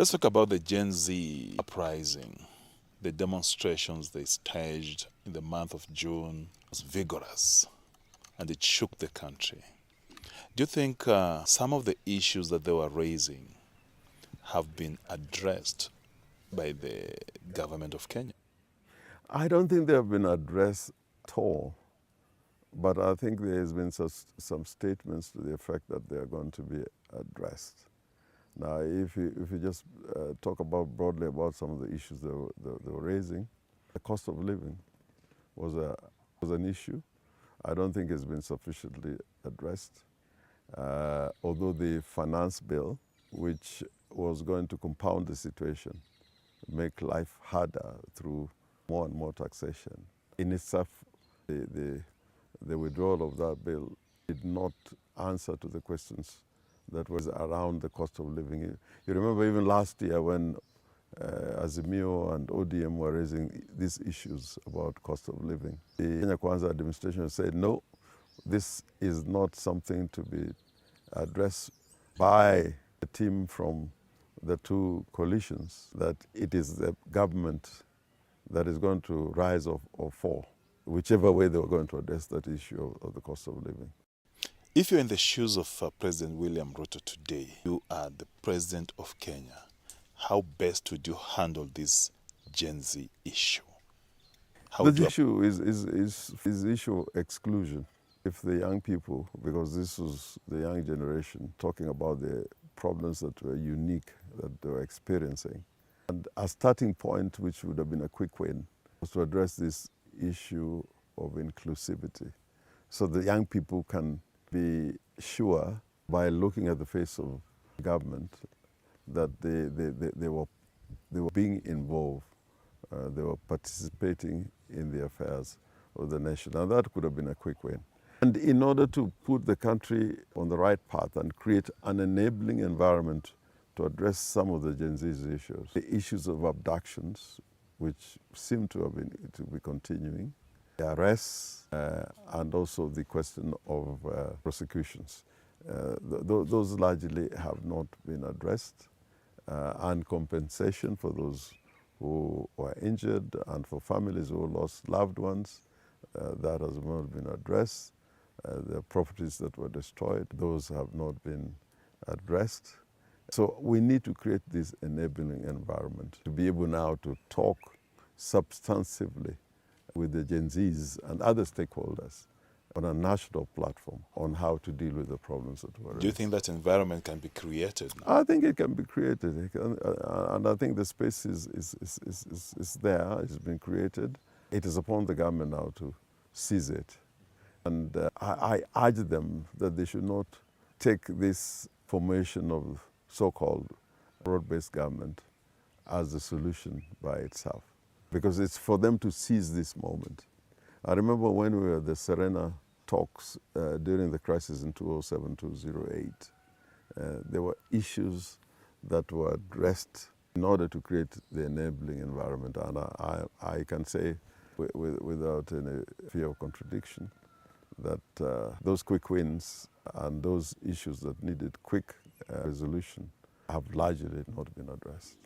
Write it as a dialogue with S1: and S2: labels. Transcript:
S1: Let's talk about the Gen Z uprising. The demonstrations they staged in the month of June was vigorous and it shook the country. Do you think some of the issues that they were raising have been addressed by the government of Kenya?
S2: I don't think they have been addressed at all, but I think there has been some statements to the effect that they are going to be addressed. Now, if you just talk about broadly about some of the issues they were raising, the cost of living was an issue. I don't think it's been sufficiently addressed. Although the finance bill, which was going to compound the situation, make life harder through more and more taxation, in itself, the withdrawal of that bill did not answer to the questions that was around the cost of living. You remember even last year when Azimio and ODM were raising these issues about cost of living. The Kenya Kwanza administration said, no, this is not something to be addressed by the team from the two coalitions, that it is the government that is going to rise or fall, whichever way they were going to address that issue of the cost of living.
S1: If you're in the shoes of President William Ruto today, you are the president of Kenya, how best would you handle this Gen Z issue?
S2: The issue is the issue of exclusion. If the young people, because this was the young generation, talking about the problems that were unique that they were experiencing, and a starting point, which would have been a quick win, was to address this issue of inclusivity, so the young people can be sure by looking at the face of government that they were being involved, they were participating in the affairs of the nation, and that could have been a quick win. And in order to put the country on the right path and create an enabling environment to address some of the Gen Z's issues, the issues of abductions, which seem to be continuing, the arrests, and also the question of prosecutions. Those largely have not been addressed, and compensation for those who were injured and for families who lost loved ones, that has not been addressed. The properties that were destroyed, those have not been addressed. So we need to create this enabling environment to be able now to talk substantively with the Gen Zs and other stakeholders on a national platform on how to deal with the problems that were raised.
S1: Do you think that environment can be created now?
S2: I think it can be created, and I think the space is there, it's been created. It is upon the government now to seize it. And I urge them that they should not take this formation of so-called broad-based government as the solution by itself, because it's for them to seize this moment. I remember when we were at the Serena talks during the crisis in 2007-2008, there were issues that were addressed in order to create the enabling environment. And I can say without any fear of contradiction that those quick wins and those issues that needed quick resolution have largely not been addressed.